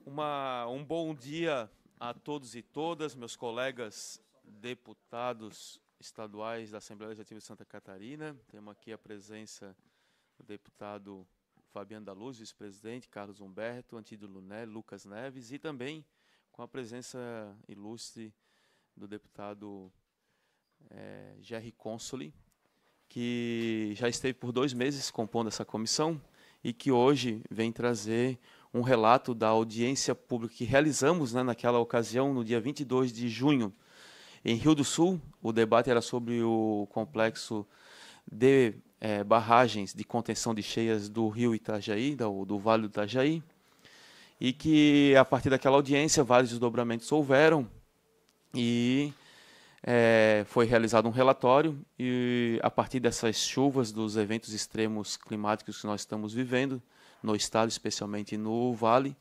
Um bom dia a todos e todas, meus colegas deputados estaduais da Assembleia Legislativa de Santa Catarina. Temos aqui a presença do deputado Fabiano da Luz, vice-presidente, Carlos Humberto, Antídio Lunelli, Lucas Neves, e também com a presença ilustre do deputado Gerry Consoli, que já esteve por 2 meses compondo essa comissão e que hoje vem trazer um relato da audiência pública que realizamos, naquela ocasião, no dia 22 de junho, em Rio do Sul. O debate era sobre o complexo de barragens de contenção de cheias do rio Itajaí, do Vale do Itajaí, e que, a partir daquela audiência, vários desdobramentos houveram e foi realizado um relatório, e a partir dessas chuvas, dos eventos extremos climáticos que nós estamos vivendo, no estado, especialmente no Vale,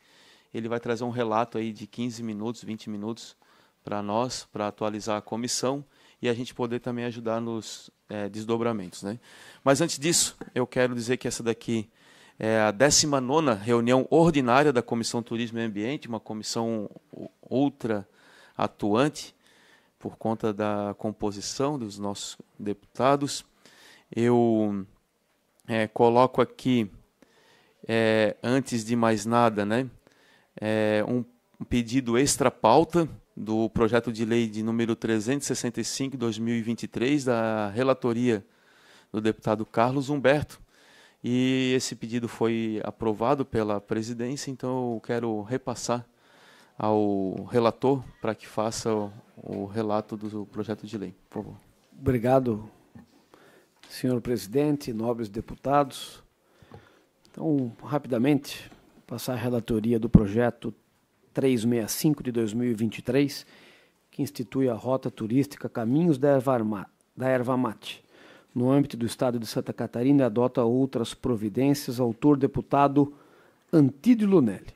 ele vai trazer um relato aí de 15 minutos, 20 minutos para nós, para atualizar a comissão e a gente poder também ajudar nos desdobramentos, né? Mas antes disso, eu quero dizer que essa daqui é a 19ª reunião ordinária da Comissão Turismo e Ambiente, uma comissão ultra atuante por conta da composição dos nossos deputados. Eu coloco aqui, antes de mais nada, um pedido extra-pauta do projeto de lei de número 365, 2023, da relatoria do deputado Carlos Humberto, e esse pedido foi aprovado pela presidência, então eu quero repassar ao relator para que faça o relato do projeto de lei, por favor. Obrigado, senhor presidente, nobres deputados. Então, rapidamente, passar a relatoria do projeto 365 de 2023, que institui a Rota Turística Caminhos da Erva Mate, no âmbito do Estado de Santa Catarina, e adota outras providências. Autor, deputado Antídio Lunelli.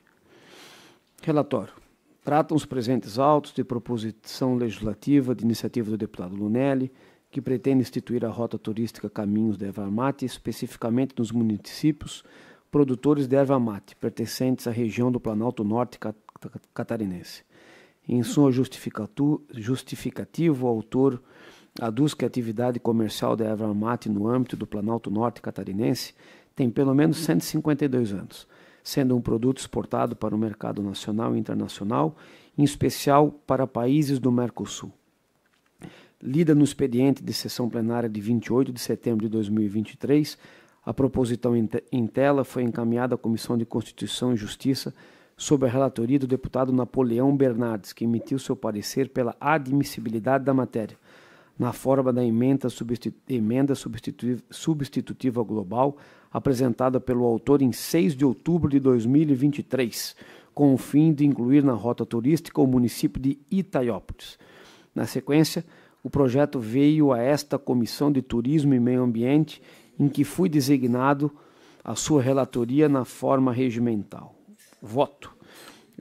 Relatório. Tratam os presentes autos de proposição legislativa de iniciativa do deputado Lunelli, que pretende instituir a Rota Turística Caminhos da Erva Mate, especificamente nos municípios produtores de erva mate, pertencentes à região do Planalto Norte catarinense. Em sua justificativa, o autor aduz que a atividade comercial da erva mate no âmbito do Planalto Norte catarinense tem pelo menos 152 anos, sendo um produto exportado para o mercado nacional e internacional, em especial para países do Mercosul. Lida no expediente de sessão plenária de 28 de setembro de 2023, a proposição em tela foi encaminhada à Comissão de Constituição e Justiça sob a relatoria do deputado Napoleão Bernardes, que emitiu seu parecer pela admissibilidade da matéria, na forma da emenda substitutiva global, apresentada pelo autor em 6 de outubro de 2023, com o fim de incluir na rota turística o município de Itaiópolis. Na sequência, o projeto veio a esta Comissão de Turismo e Meio Ambiente, em que fui designado a sua relatoria na forma regimental. Voto.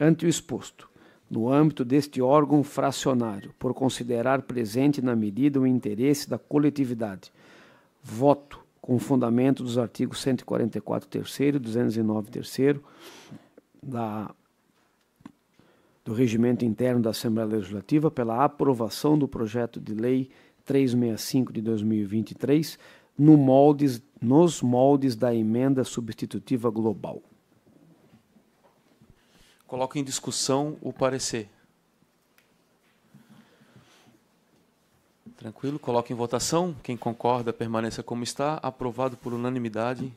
Ante o exposto, no âmbito deste órgão fracionário, por considerar presente na medida o interesse da coletividade. Voto com fundamento dos artigos 144, terceiro e 209, terceiro, do Regimento Interno da Assembleia Legislativa, pela aprovação do projeto de lei 365 de 2023, nos moldes da emenda substitutiva global. Coloco em discussão o parecer. Tranquilo? Coloco em votação. Quem concorda, permaneça como está. Aprovado por unanimidade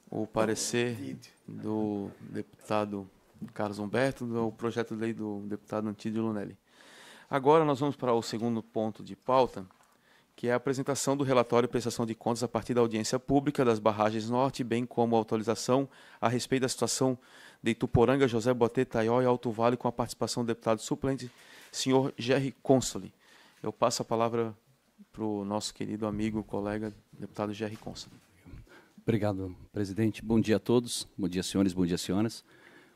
o parecer do deputado Carlos Humberto, do projeto de lei do deputado Antídio Lunelli. Agora nós vamos para o segundo ponto de pauta, que é a apresentação do relatório e prestação de contas a partir da audiência pública das barragens norte, bem como a atualização a respeito da situação de Ituporanga, José Boté, Taió e Alto Vale, com a participação do deputado suplente, senhor Gerry Consoli. Eu passo a palavra para o nosso querido amigo, colega, deputado Gerry Consoli. Obrigado, presidente. Bom dia a todos. Bom dia, senhores. Bom dia, senhoras.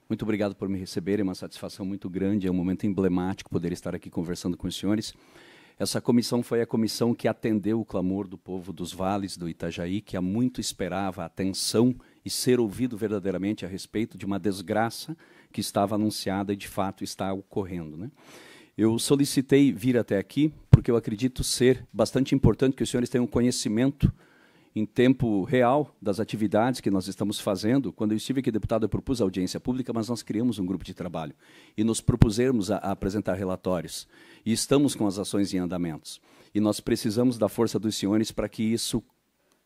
Muito obrigado por me receberem. É uma satisfação muito grande. É um momento emblemático poder estar aqui conversando com os senhores. Essa comissão foi a comissão que atendeu o clamor do povo dos vales do Itajaí, que há muito esperava atenção e ser ouvido verdadeiramente a respeito de uma desgraça que estava anunciada e, de fato, está ocorrendo, né? Eu solicitei vir até aqui porque eu acredito ser bastante importante que os senhores tenham conhecimento em tempo real das atividades que nós estamos fazendo. Quando eu estive aqui deputado, eu propus audiência pública, mas nós criamos um grupo de trabalho e nos propusemos a apresentar relatórios. E estamos com as ações em andamentos. E nós precisamos da força dos senhores para que isso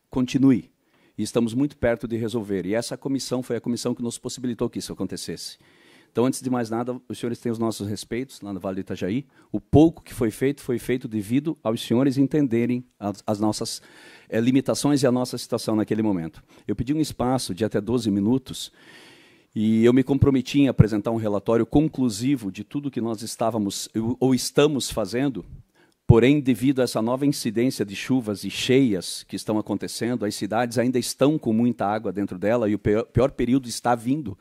continue. E estamos muito perto de resolver. E essa comissão foi a comissão que nos possibilitou que isso acontecesse. Então, antes de mais nada, os senhores têm os nossos respeitos lá no Vale do Itajaí. O pouco que foi feito devido aos senhores entenderem as nossas limitações e a nossa situação naquele momento. Eu pedi um espaço de até 12 minutos e eu me comprometi em apresentar um relatório conclusivo de tudo que nós estávamos ou estamos fazendo. Porém, devido a essa nova incidência de chuvas e cheias que estão acontecendo, as cidades ainda estão com muita água dentro dela e o pior período está vindo.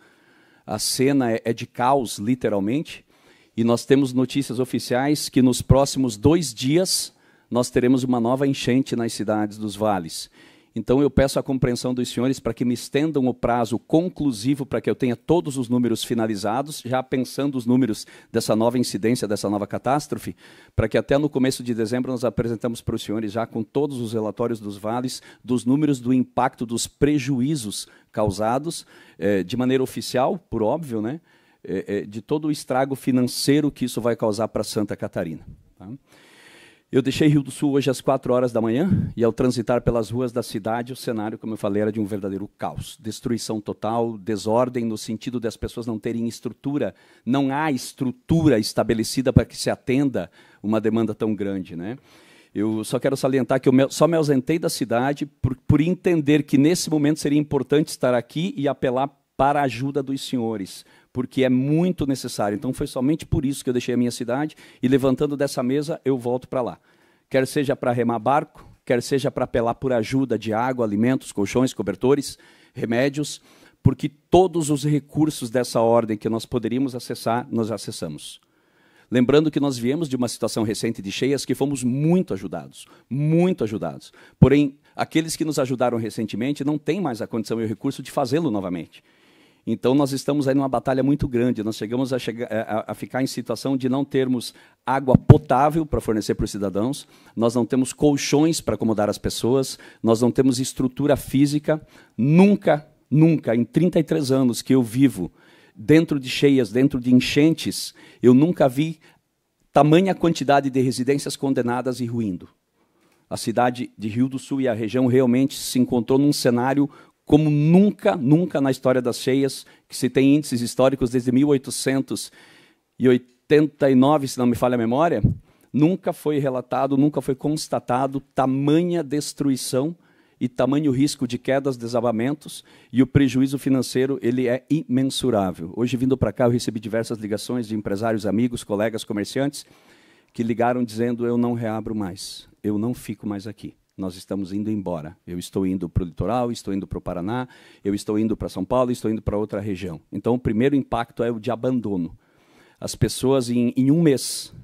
A cena é de caos, literalmente, e nós temos notícias oficiais que nos próximos 2 dias nós teremos uma nova enchente nas cidades dos vales. Então, eu peço a compreensão dos senhores para que me estendam o prazo conclusivo para que eu tenha todos os números finalizados, já pensando os números dessa nova incidência, dessa nova catástrofe, para que até no começo de dezembro nós apresentamos para os senhores, já com todos os relatórios dos vales, dos números do impacto dos prejuízos causados, de maneira oficial, por óbvio, né, de todo o estrago financeiro que isso vai causar para Santa Catarina. Tá? Eu deixei Rio do Sul hoje às 4 horas da manhã e, ao transitar pelas ruas da cidade, o cenário, como eu falei, era de um verdadeiro caos. Destruição total, desordem no sentido das pessoas não terem estrutura. Não há estrutura estabelecida para que se atenda uma demanda tão grande, né? Eu só quero salientar que eu só me ausentei da cidade por entender que, nesse momento, seria importante estar aqui e apelar para a ajuda dos senhores, porque é muito necessário. Então, foi somente por isso que eu deixei a minha cidade e, levantando dessa mesa, eu volto para lá. Quer seja para remar barco, quer seja para apelar por ajuda de água, alimentos, colchões, cobertores, remédios, porque todos os recursos dessa ordem que nós poderíamos acessar, nós acessamos. Lembrando que nós viemos de uma situação recente de cheias que fomos muito ajudados, muito ajudados. Porém, aqueles que nos ajudaram recentemente não têm mais a condição e o recurso de fazê-lo novamente. Então, nós estamos aí numa batalha muito grande. Nós chegamos a ficar em situação de não termos água potável para fornecer para os cidadãos, nós não temos colchões para acomodar as pessoas, nós não temos estrutura física. Nunca, em 33 anos que eu vivo, dentro de cheias, dentro de enchentes, eu nunca vi tamanha quantidade de residências condenadas e ruindo. A cidade de Rio do Sul e a região realmente se encontrou num cenário como nunca na história das cheias, que se tem índices históricos desde 1889, se não me falha a memória, nunca foi relatado, nunca foi constatado tamanha destruição e tamanho risco de quedas, desabamentos, e o prejuízo financeiro ele é imensurável. Hoje, vindo para cá, eu recebi diversas ligações de empresários, amigos, colegas, comerciantes, que ligaram dizendo: eu não reabro mais, eu não fico mais aqui. Nós estamos indo embora. Eu estou indo para o litoral, estou indo para o Paraná, eu estou indo para São Paulo, estou indo para outra região. Então, o primeiro impacto é o de abandono. As pessoas, em um mês,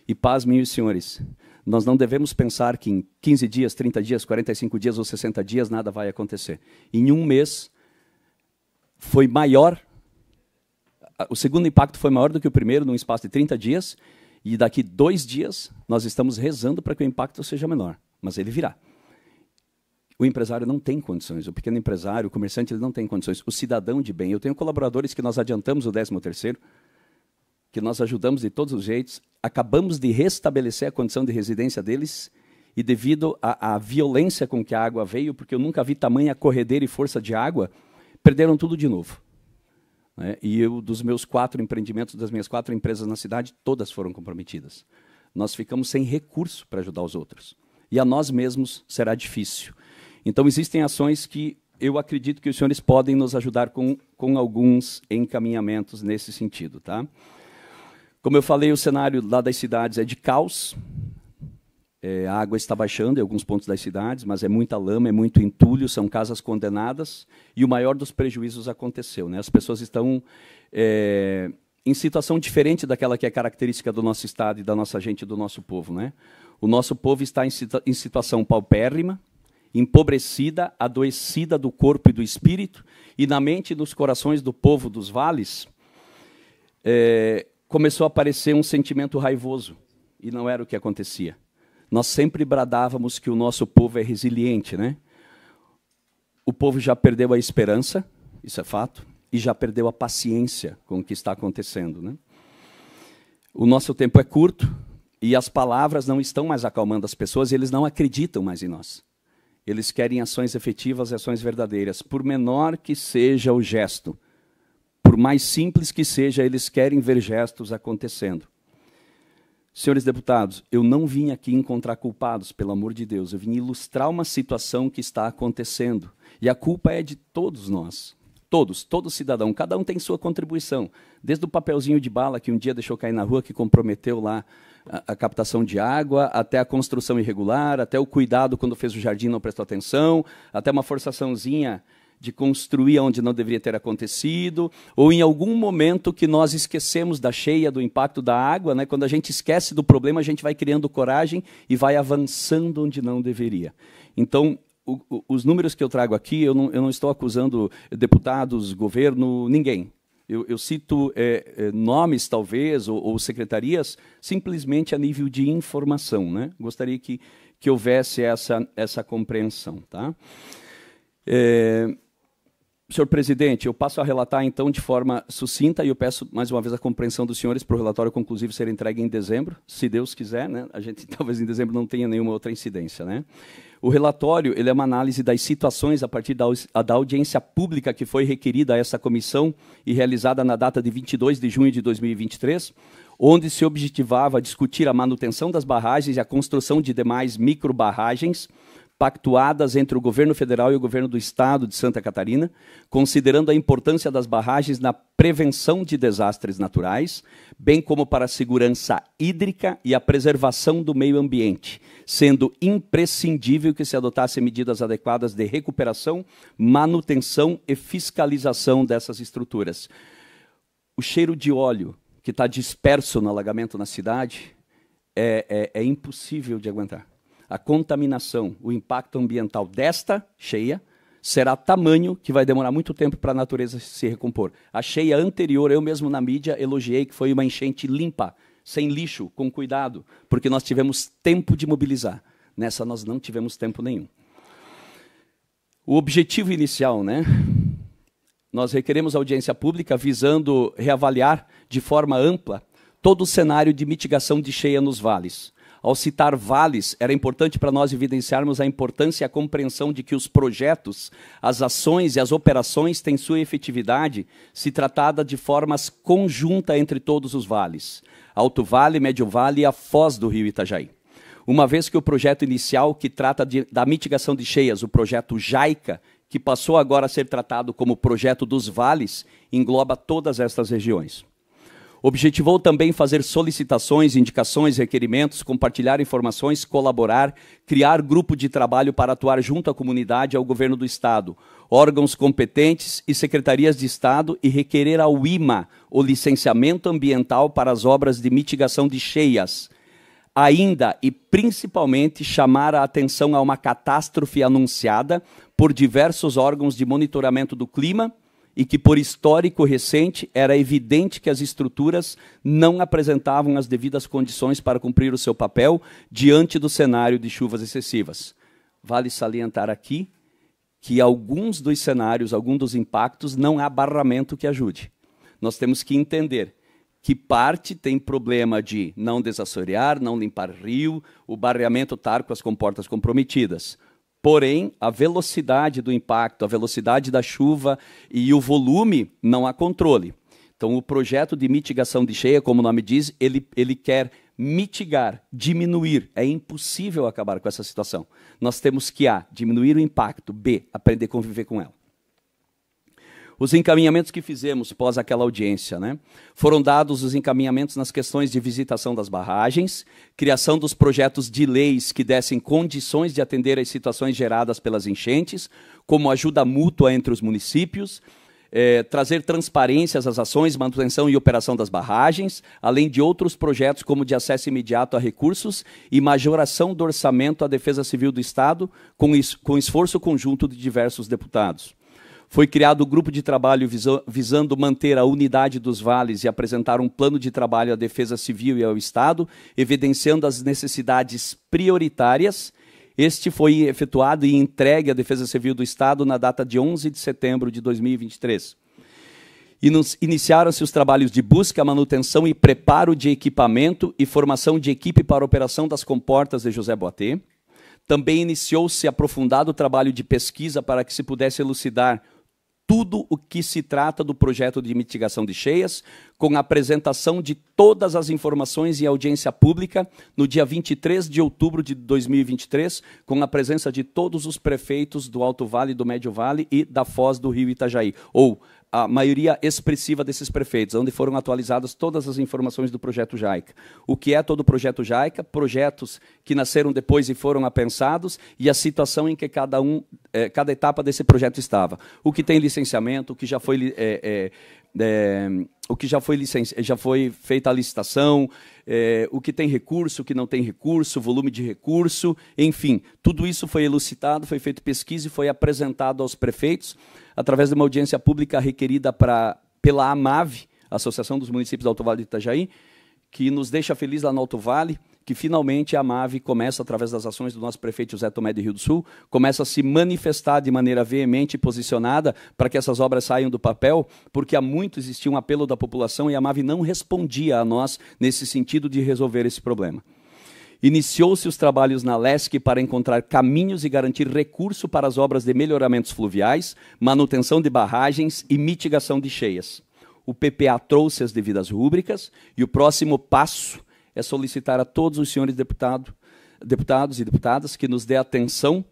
e pasmem os senhores, nós não devemos pensar que em 15 dias, 30 dias, 45 dias ou 60 dias nada vai acontecer. Em um mês, foi maior, o segundo impacto foi maior do que o primeiro, num espaço de 30 dias, e daqui 2 dias, nós estamos rezando para que o impacto seja menor. Mas ele virá. O empresário não tem condições, o pequeno empresário, o comerciante, ele não tem condições. O cidadão de bem, eu tenho colaboradores que nós adiantamos o 13º, que nós ajudamos de todos os jeitos, acabamos de restabelecer a condição de residência deles, e devido à violência com que a água veio, porque eu nunca vi tamanha corredeira e força de água, perderam tudo de novo. Né? E eu, dos meus 4 empreendimentos, das minhas 4 empresas na cidade, todas foram comprometidas. Nós ficamos sem recurso para ajudar os outros. E a nós mesmos será difícil. Então, existem ações que eu acredito que os senhores podem nos ajudar com alguns encaminhamentos nesse sentido. Tá? Como eu falei, o cenário lá das cidades é de caos. A água está baixando em alguns pontos das cidades, mas é muita lama, é muito entulho, são casas condenadas, e o maior dos prejuízos aconteceu. Né? As pessoas estão em situação diferente daquela que é característica do nosso estado e da nossa gente e do nosso povo. Né? O nosso povo está em situação paupérrima, empobrecida, adoecida do corpo e do espírito, e na mente e nos corações do povo dos vales, começou a aparecer um sentimento raivoso, e não era o que acontecia. Nós sempre bradávamos que o nosso povo é resiliente, né? O povo já perdeu a esperança, isso é fato, e já perdeu a paciência com o que está acontecendo, né? O nosso tempo é curto, e as palavras não estão mais acalmando as pessoas, e eles não acreditam mais em nós. Eles querem ações efetivas e ações verdadeiras. Por menor que seja o gesto, por mais simples que seja, eles querem ver gestos acontecendo. Senhores deputados, eu não vim aqui encontrar culpados, pelo amor de Deus. Eu vim ilustrar uma situação que está acontecendo. E a culpa é de todos nós. Todos, todo cidadão. Cada um tem sua contribuição. Desde o papelzinho de bala que um dia deixou cair na rua, que comprometeu lá a captação de água, até a construção irregular, até o cuidado quando fez o jardim e não prestou atenção, até uma forçaçãozinha de construir onde não deveria ter acontecido, ou em algum momento que nós esquecemos da cheia, do impacto da água, né? Quando a gente esquece do problema, a gente vai criando coragem e vai avançando onde não deveria. Então, os números que eu trago aqui, eu não estou acusando deputados, governo, ninguém. Eu cito nomes, talvez, ou secretarias, simplesmente a nível de informação, né? Gostaria que houvesse essa compreensão. Tá? Senhor presidente, eu passo a relatar, então, de forma sucinta, e eu peço, mais uma vez, a compreensão dos senhores para o relatório conclusivo ser entregue em dezembro, se Deus quiser, né? A gente, talvez, em dezembro não tenha nenhuma outra incidência, né? O relatório ele é uma análise das situações a partir da audiência pública que foi requerida a essa comissão e realizada na data de 22 de junho de 2023, onde se objetivava discutir a manutenção das barragens e a construção de demais microbarragens pactuadas entre o governo federal e o governo do estado de Santa Catarina, considerando a importância das barragens na prevenção de desastres naturais, bem como para a segurança hídrica e a preservação do meio ambiente, sendo imprescindível que se adotassem medidas adequadas de recuperação, manutenção e fiscalização dessas estruturas. O cheiro de óleo que está disperso no alagamento na cidade é impossível de aguentar. A contaminação, o impacto ambiental desta cheia será tamanho que vai demorar muito tempo para a natureza se recompor. A cheia anterior, eu mesmo na mídia elogiei que foi uma enchente limpa, sem lixo, com cuidado, porque nós tivemos tempo de mobilizar. Nessa nós não tivemos tempo nenhum. O objetivo inicial, né? Nós requeremos audiência pública visando reavaliar de forma ampla todo o cenário de mitigação de cheia nos vales. Ao citar vales, era importante para nós evidenciarmos a importância e a compreensão de que os projetos, as ações e as operações têm sua efetividade se tratada de formas conjunta entre todos os vales, Alto Vale, Médio Vale e a foz do rio Itajaí. Uma vez que o projeto inicial, que trata da mitigação de cheias, o projeto JAICA, que passou agora a ser tratado como projeto dos vales, engloba todas estas regiões. Objetivou também fazer solicitações, indicações, requerimentos, compartilhar informações, colaborar, criar grupo de trabalho para atuar junto à comunidade e ao governo do Estado, órgãos competentes e secretarias de Estado e requerer ao IMA o licenciamento ambiental para as obras de mitigação de cheias. Ainda e principalmente chamar a atenção a uma catástrofe anunciada por diversos órgãos de monitoramento do clima, e que, por histórico recente, era evidente que as estruturas não apresentavam as devidas condições para cumprir o seu papel diante do cenário de chuvas excessivas. Vale salientar aqui que alguns dos cenários, alguns dos impactos, não há barramento que ajude. Nós temos que entender que parte tem problema de não desassorear, não limpar rio, o barreamento estar com as comportas comprometidas. Porém, a velocidade do impacto, a velocidade da chuva e o volume, não há controle. Então, o projeto de mitigação de cheia, como o nome diz, ele quer mitigar, diminuir. É impossível acabar com essa situação. Nós temos que, A, diminuir o impacto, B, aprender a conviver com ela. Os encaminhamentos que fizemos pós aquela audiência, né? Foram dados os encaminhamentos nas questões de visitação das barragens, criação dos projetos de leis que dessem condições de atender às situações geradas pelas enchentes, como ajuda mútua entre os municípios, trazer transparências às ações, manutenção e operação das barragens, além de outros projetos como de acesso imediato a recursos e majoração do orçamento à Defesa Civil do Estado, com esforço conjunto de diversos deputados. Foi criado o grupo de trabalho visando manter a unidade dos vales e apresentar um plano de trabalho à Defesa Civil e ao Estado, evidenciando as necessidades prioritárias. Este foi efetuado e entregue à Defesa Civil do Estado na data de 11 de setembro de 2023. Iniciaram-se os trabalhos de busca, manutenção e preparo de equipamento e formação de equipe para a operação das comportas de José Boatê. Também iniciou-se aprofundado trabalho de pesquisa para que se pudesse elucidar tudo o que se trata do projeto de mitigação de cheias, com a apresentação de todas as informações em audiência pública no dia 23 de outubro de 2023, com a presença de todos os prefeitos do Alto Vale, do Médio Vale e da Foz do Rio Itajaí, ou a maioria expressiva desses prefeitos, onde foram atualizadas todas as informações do projeto JAICA. O que é todo o projeto JAICA, projetos que nasceram depois e foram apensados, e a situação em que cada etapa desse projeto estava. O que tem licenciamento, o que já foi já foi feita a licitação, o que tem recurso, o que não tem recurso, volume de recurso, enfim, tudo isso foi elucidado, foi feita pesquisa e foi apresentado aos prefeitos através de uma audiência pública requerida pela AMAV, Associação dos Municípios do Alto Vale do Itajaí, que nos deixa feliz lá no Alto Vale, que finalmente a AMAV começa, através das ações do nosso prefeito José Tomé de Rio do Sul, começa a se manifestar de maneira veemente e posicionada para que essas obras saiam do papel, porque há muito existia um apelo da população e a AMAV não respondia a nós nesse sentido de resolver esse problema. Iniciou-se os trabalhos na LESC para encontrar caminhos e garantir recurso para as obras de melhoramentos fluviais, manutenção de barragens e mitigação de cheias. O PPA trouxe as devidas rúbricas e o próximo passo é solicitar a todos os senhores deputados e deputadas que nos dê atenção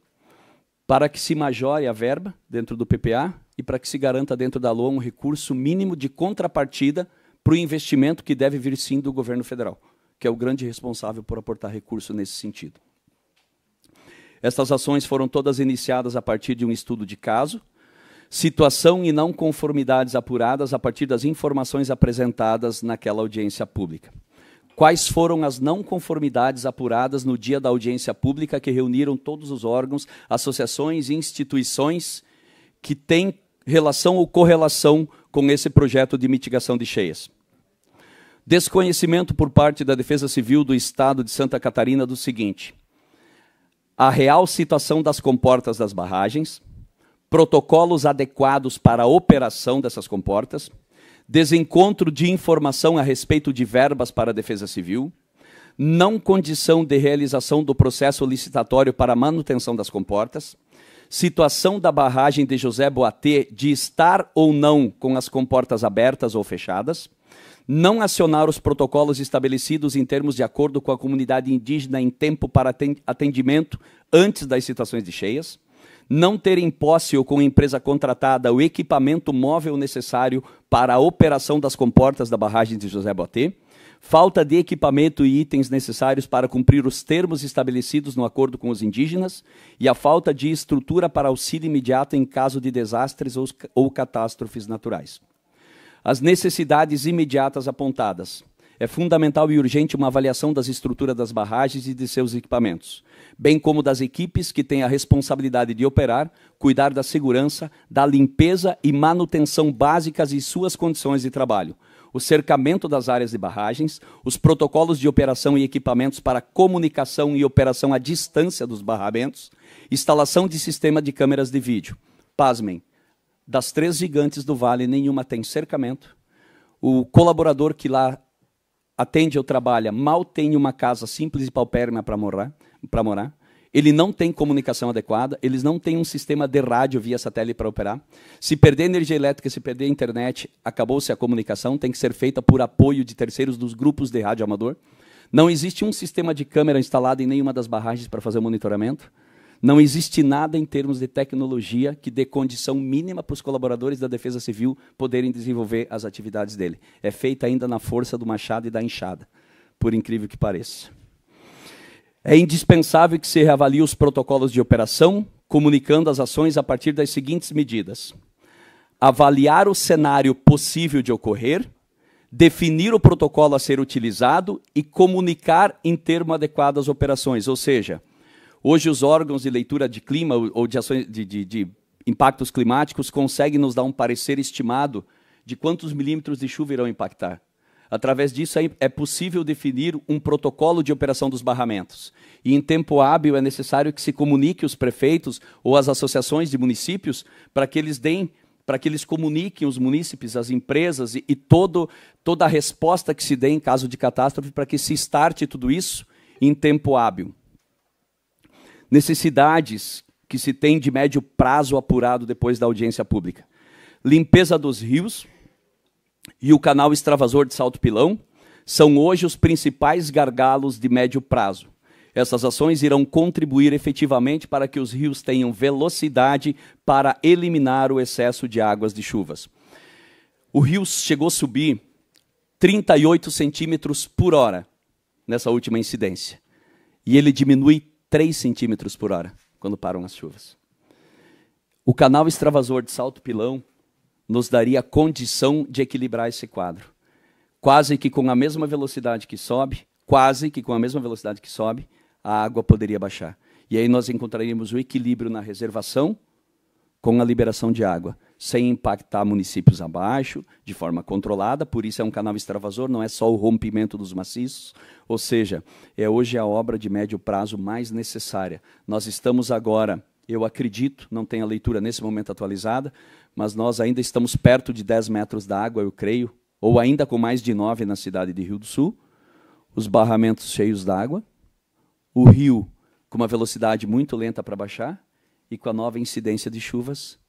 para que se majore a verba dentro do PPA e para que se garanta dentro da LOA um recurso mínimo de contrapartida para o investimento que deve vir sim do governo federal, que é o grande responsável por aportar recurso nesse sentido. Estas ações foram todas iniciadas a partir de um estudo de caso, situação e não conformidades apuradas a partir das informações apresentadas naquela audiência pública. Quais foram as não conformidades apuradas no dia da audiência pública que reuniram todos os órgãos, associações e instituições que têm relação ou correlação com esse projeto de mitigação de cheias? Desconhecimento por parte da Defesa Civil do Estado de Santa Catarina do seguinte: a real situação das comportas das barragens, protocolos adequados para a operação dessas comportas, desencontro de informação a respeito de verbas para a Defesa Civil, não condição de realização do processo licitatório para a manutenção das comportas, situação da barragem de José Boatê de estar ou não com as comportas abertas ou fechadas, não acionar os protocolos estabelecidos em termos de acordo com a comunidade indígena em tempo para atendimento antes das situações de cheias, não ter em posse ou com a empresa contratada o equipamento móvel necessário para a operação das comportas da barragem de José Boatê, falta de equipamento e itens necessários para cumprir os termos estabelecidos no acordo com os indígenas e a falta de estrutura para auxílio imediato em caso de desastres ou catástrofes naturais. As necessidades imediatas apontadas. É fundamental e urgente uma avaliação das estruturas das barragens e de seus equipamentos, bem como das equipes que têm a responsabilidade de operar, cuidar da segurança, da limpeza e manutenção básicas e suas condições de trabalho, o cercamento das áreas de barragens, os protocolos de operação e equipamentos para comunicação e operação à distância dos barramentos, instalação de sistema de câmeras de vídeo. Pasmem, das 3 gigantes do Vale, nenhuma tem cercamento. O colaborador que lá atende ou trabalha mal tem uma casa simples e paupérrima para morar. Ele não tem comunicação adequada, eles não têm um sistema de rádio via satélite para operar. Se perder energia elétrica, se perder internet, acabou-se a comunicação, tem que ser feita por apoio de terceiros dos grupos de rádio amador. Não existe um sistema de câmera instalado em nenhuma das barragens para fazer o monitoramento. Não existe nada em termos de tecnologia que dê condição mínima para os colaboradores da Defesa Civil poderem desenvolver as atividades dele. É feita ainda na força do machado e da enxada, por incrível que pareça. É indispensável que se reavalie os protocolos de operação, comunicando as ações a partir das seguintes medidas: avaliar o cenário possível de ocorrer, definir o protocolo a ser utilizado e comunicar em termo adequado as operações, ou seja, hoje os órgãos de leitura de clima ou de ações de impactos climáticos consegue nos dar um parecer estimado de quantos milímetros de chuva irão impactar. Através disso, é possível definir um protocolo de operação dos barramentos. E, em tempo hábil, é necessário que se comunique os prefeitos ou as associações de municípios para que eles comuniquem os munícipes, as empresas e toda a resposta que se dê em caso de catástrofe para que se starte tudo isso em tempo hábil. Necessidades que se tem de médio prazo apurado depois da audiência pública. Limpeza dos rios e o canal extravasor de Salto Pilão são hoje os principais gargalos de médio prazo. Essas ações irão contribuir efetivamente para que os rios tenham velocidade para eliminar o excesso de águas de chuvas. O rio chegou a subir 38 centímetros por hora nessa última incidência. E ele diminui 3 centímetros por hora quando param as chuvas. O canal extravasor de Salto Pilão nos daria condição de equilibrar esse quadro. Quase que com a mesma velocidade que sobe, a água poderia baixar. E aí nós encontraríamos o equilíbrio na reservação com a liberação de água, sem impactar municípios abaixo, de forma controlada, por isso é um canal extravasor, não é só o rompimento dos maciços, ou seja, é hoje a obra de médio prazo mais necessária. Nós estamos agora, eu acredito, não tenho a leitura nesse momento atualizada, mas nós ainda estamos perto de 10 metros da água, eu creio, ou ainda com mais de 9 na cidade de Rio do Sul, os barramentos cheios d'água, o rio com uma velocidade muito lenta para baixar, e com a nova incidência de chuvas,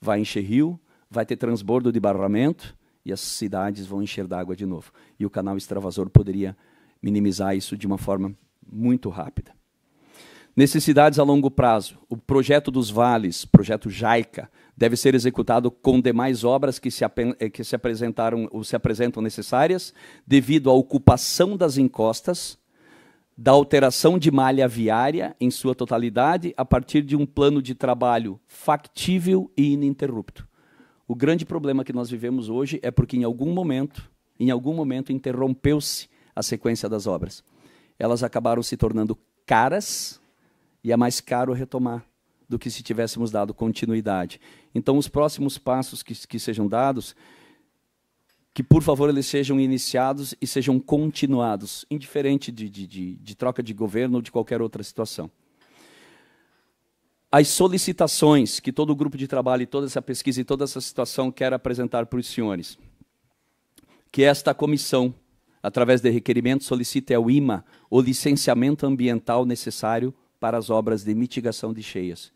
vai encher rio, vai ter transbordo de barramento, e as cidades vão encher d'água de novo. E o canal extravasor poderia minimizar isso de uma forma muito rápida. Necessidades a longo prazo. O projeto dos vales, projeto JAICA, deve ser executado com demais obras que se apresentam necessárias devido à ocupação das encostas, da alteração de malha viária em sua totalidade a partir de um plano de trabalho factível e ininterrupto. O grande problema que nós vivemos hoje é porque em algum momento interrompeu-se a sequência das obras. Elas acabaram se tornando caras e é mais caro retomar do que se tivéssemos dado continuidade. Então, os próximos passos que sejam dados, que, por favor, eles sejam iniciados e sejam continuados, indiferente de troca de governo ou de qualquer outra situação. As solicitações que todo o grupo de trabalho, e toda essa pesquisa e toda essa situação quer apresentar para os senhores, que esta comissão, através de requerimento, solicite ao IMA o licenciamento ambiental necessário para as obras de mitigação de cheias,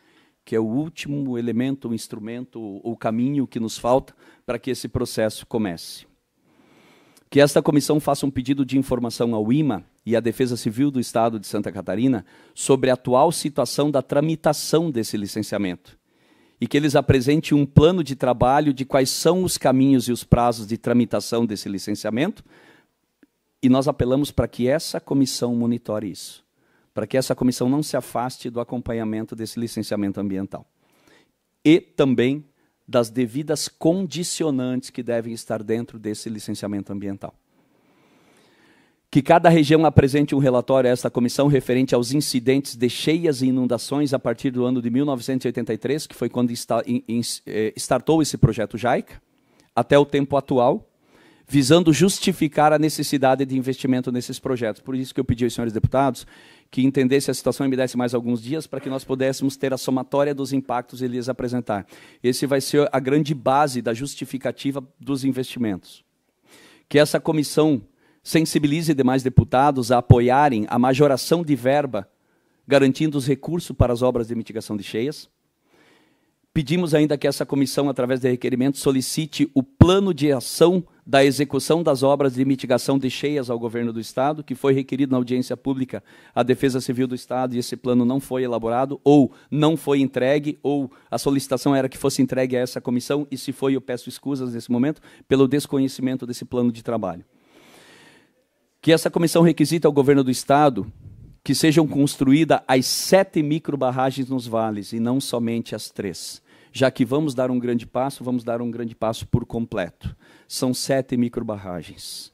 que é o último elemento, o instrumento, o caminho que nos falta para que esse processo comece. Que esta comissão faça um pedido de informação ao IMA e à Defesa Civil do Estado de Santa Catarina sobre a atual situação da tramitação desse licenciamento e que eles apresentem um plano de trabalho de quais são os caminhos e os prazos de tramitação desse licenciamento, e nós apelamos para que essa comissão monitore isso, para que essa comissão não se afaste do acompanhamento desse licenciamento ambiental. E também das devidas condicionantes que devem estar dentro desse licenciamento ambiental. Que cada região apresente um relatório a esta comissão referente aos incidentes de cheias e inundações a partir do ano de 1983, que foi quando startou esse projeto JAICA, até o tempo atual, visando justificar a necessidade de investimento nesses projetos. Por isso que eu pedi aos senhores deputados que entendesse a situação e me desse mais alguns dias para que nós pudéssemos ter a somatória dos impactos e lhes apresentar. Esse vai ser a grande base da justificativa dos investimentos. Que essa comissão sensibilize demais deputados a apoiarem a majoração de verba, garantindo os recursos para as obras de mitigação de cheias. Pedimos ainda que essa comissão, através de requerimento, solicite o plano de ação da execução das obras de mitigação de cheias ao governo do Estado, que foi requerido na audiência pública à Defesa Civil do Estado e esse plano não foi elaborado, ou não foi entregue, ou a solicitação era que fosse entregue a essa comissão, e se foi, eu peço escusas nesse momento, pelo desconhecimento desse plano de trabalho. Que essa comissão requisite ao governo do Estado que sejam construídas as 7 microbarragens nos vales, e não somente as 3. Já que vamos dar um grande passo por completo. São 7 microbarragens.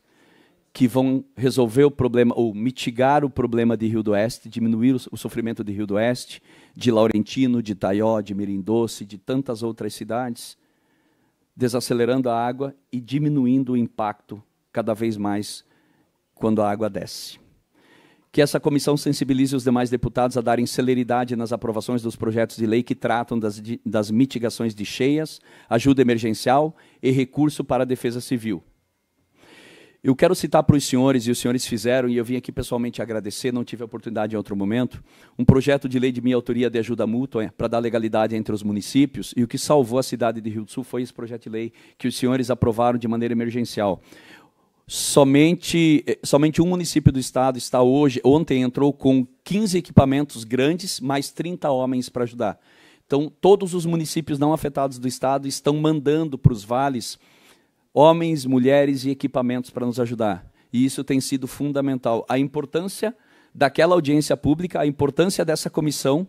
que vão resolver o problema, ou mitigar o problema de Rio do Oeste, diminuir o sofrimento de Rio do Oeste, de Laurentino, de Itaió, de Mirim Doce, de tantas outras cidades, desacelerando a água e diminuindo o impacto cada vez mais quando a água desce. Que essa comissão sensibilize os demais deputados a darem celeridade nas aprovações dos projetos de lei que tratam das mitigações de cheias, ajuda emergencial e recurso para a defesa civil. Eu quero citar para os senhores, e os senhores fizeram, e eu vim aqui pessoalmente agradecer, não tive a oportunidade em outro momento, um projeto de lei de minha autoria de ajuda mútua para dar legalidade entre os municípios, e o que salvou a cidade de Rio do Sul foi esse projeto de lei que os senhores aprovaram de maneira emergencial. Somente um município do estado está ontem entrou com 15 equipamentos grandes, mais 30 homens para ajudar. Então, todos os municípios não afetados do estado estão mandando para os vales homens, mulheres e equipamentos para nos ajudar. E isso tem sido fundamental. A importância daquela audiência pública, a importância dessa comissão,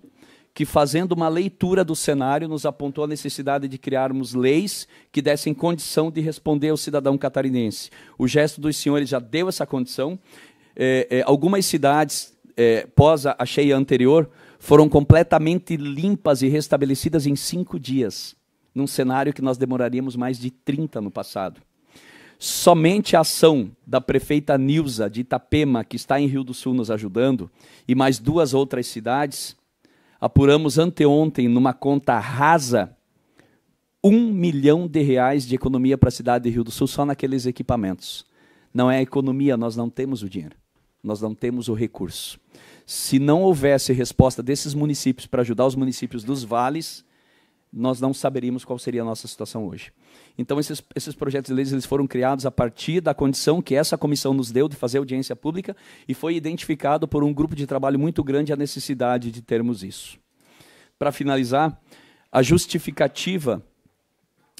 que fazendo uma leitura do cenário nos apontou a necessidade de criarmos leis que dessem condição de responder ao cidadão catarinense. O gesto dos senhores já deu essa condição. Algumas cidades, pós a cheia anterior, foram completamente limpas e restabelecidas em 5 dias, num cenário que nós demoraríamos mais de 30 no passado. Somente a ação da prefeita Nilza de Itapema, que está em Rio do Sul nos ajudando, e mais 2 outras cidades, apuramos anteontem, numa conta rasa, R$1 milhão de economia para a cidade de Rio do Sul, só naqueles equipamentos. Não é economia, nós não temos o dinheiro, nós não temos o recurso. Se não houvesse resposta desses municípios para ajudar os municípios dos vales, nós não saberíamos qual seria a nossa situação hoje. Então, esses projetos de leis eles foram criados a partir da condição que essa comissão nos deu de fazer audiência pública e foi identificado por um grupo de trabalho muito grande a necessidade de termos isso. Para finalizar, a justificativa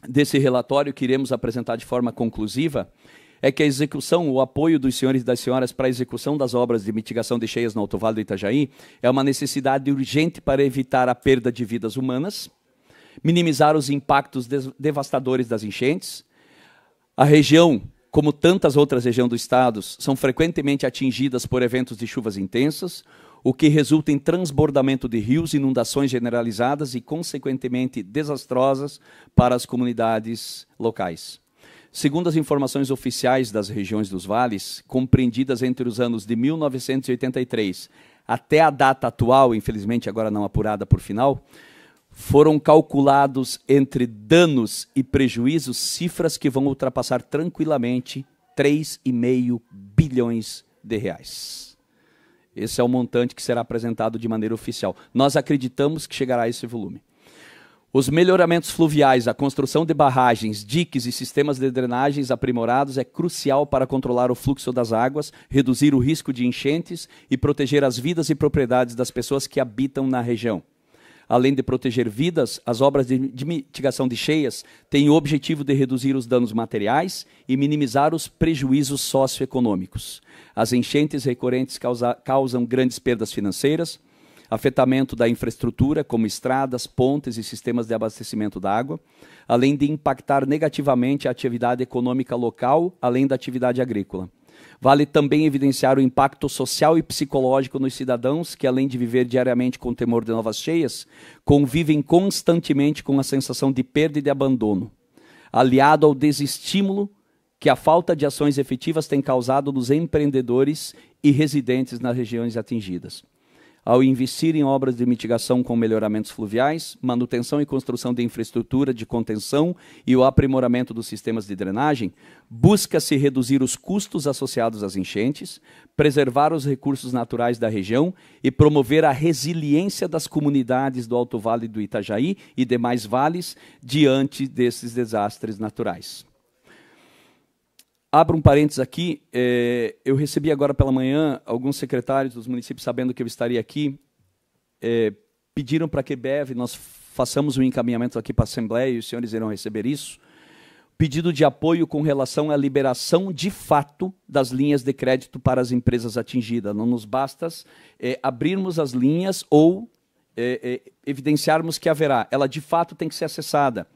desse relatório que iremos apresentar de forma conclusiva é que a execução, o apoio dos senhores e das senhoras para a execução das obras de mitigação de cheias no Alto Vale do Itajaí é uma necessidade urgente para evitar a perda de vidas humanas, minimizar os impactos devastadores das enchentes. A região, como tantas outras regiões do estado, são frequentemente atingidas por eventos de chuvas intensas, o que resulta em transbordamento de rios, inundações generalizadas e, consequentemente, desastrosas para as comunidades locais. Segundo as informações oficiais das regiões dos vales, compreendidas entre os anos de 1983 até a data atual, infelizmente agora não apurada por final, foram calculados entre danos e prejuízos cifras que vão ultrapassar tranquilamente R$3,5 bilhões. Esse é o montante que será apresentado de maneira oficial. Nós acreditamos que chegará a esse volume. Os melhoramentos fluviais, a construção de barragens, diques e sistemas de drenagens aprimorados é crucial para controlar o fluxo das águas, reduzir o risco de enchentes e proteger as vidas e propriedades das pessoas que habitam na região. Além de proteger vidas, as obras de mitigação de cheias têm o objetivo de reduzir os danos materiais e minimizar os prejuízos socioeconômicos. As enchentes recorrentes causam grandes perdas financeiras, afetamento da infraestrutura, como estradas, pontes e sistemas de abastecimento da água, além de impactar negativamente a atividade econômica local, além da atividade agrícola. Vale também evidenciar o impacto social e psicológico nos cidadãos que, além de viver diariamente com o temor de novas cheias, convivem constantemente com a sensação de perda e de abandono, aliado ao desestímulo que a falta de ações efetivas tem causado nos empreendedores e residentes nas regiões atingidas. Ao investir em obras de mitigação com melhoramentos fluviais, manutenção e construção de infraestrutura de contenção e o aprimoramento dos sistemas de drenagem, busca-se reduzir os custos associados às enchentes, preservar os recursos naturais da região e promover a resiliência das comunidades do Alto Vale do Itajaí e demais vales diante desses desastres naturais. Abro um parênteses aqui, eu recebi agora pela manhã alguns secretários dos municípios, sabendo que eu estaria aqui, pediram para que breve nós façamos um encaminhamento aqui para a Assembleia, e os senhores irão receber isso, pedido de apoio com relação à liberação de fato das linhas de crédito para as empresas atingidas. Não nos basta abrirmos as linhas ou evidenciarmos que haverá. Ela de fato tem que ser acessada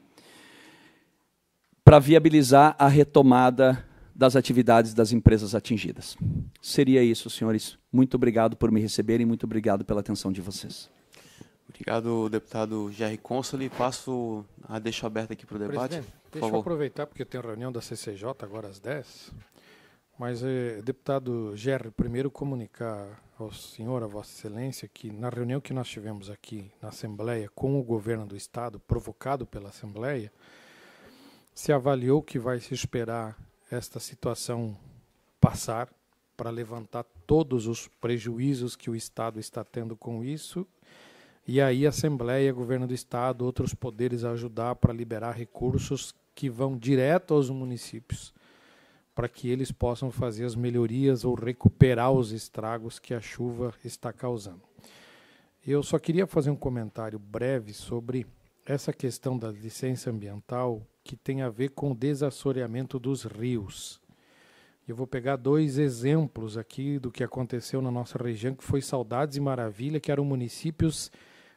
para viabilizar a retomada das atividades das empresas atingidas. Seria isso, senhores. Muito obrigado por me receberem, muito obrigado pela atenção de vocês. Obrigado, deputado Gerry Consoli. Passo a deixa aberta aqui para o debate. Presidente, deixa eu aproveitar, porque tem reunião da CCJ agora às 10. Mas, deputado Gerry, primeiro comunicar ao senhor, a Vossa Excelência, que na reunião que nós tivemos aqui na Assembleia com o governo do Estado, provocado pela Assembleia, se avaliou que vai se esperar esta situação passar para levantar todos os prejuízos que o Estado está tendo com isso, e aí a Assembleia, governo do Estado, outros poderes ajudar para liberar recursos que vão direto aos municípios, para que eles possam fazer as melhorias ou recuperar os estragos que a chuva está causando. Eu só queria fazer um comentário breve sobre essa questão da licença ambiental que tem a ver com o desassoreamento dos rios. Eu vou pegar 2 exemplos aqui do que aconteceu na nossa região, que foi Saudades e Maravilha, que eram municípios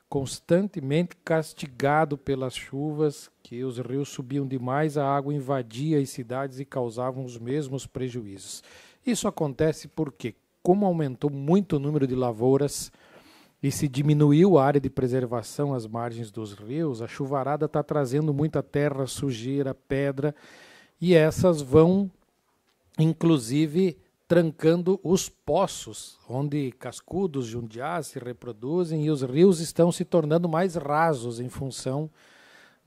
constantemente castigados pelas chuvas, que os rios subiam demais, a água invadia as cidades e causavam os mesmos prejuízos. Isso acontece porque, como aumentou muito o número de lavouras e se diminuiu a área de preservação às margens dos rios, a chuvarada está trazendo muita terra, sujeira, pedra, e essas vão, inclusive, trancando os poços, onde cascudos, jundiás se reproduzem, e os rios estão se tornando mais rasos em função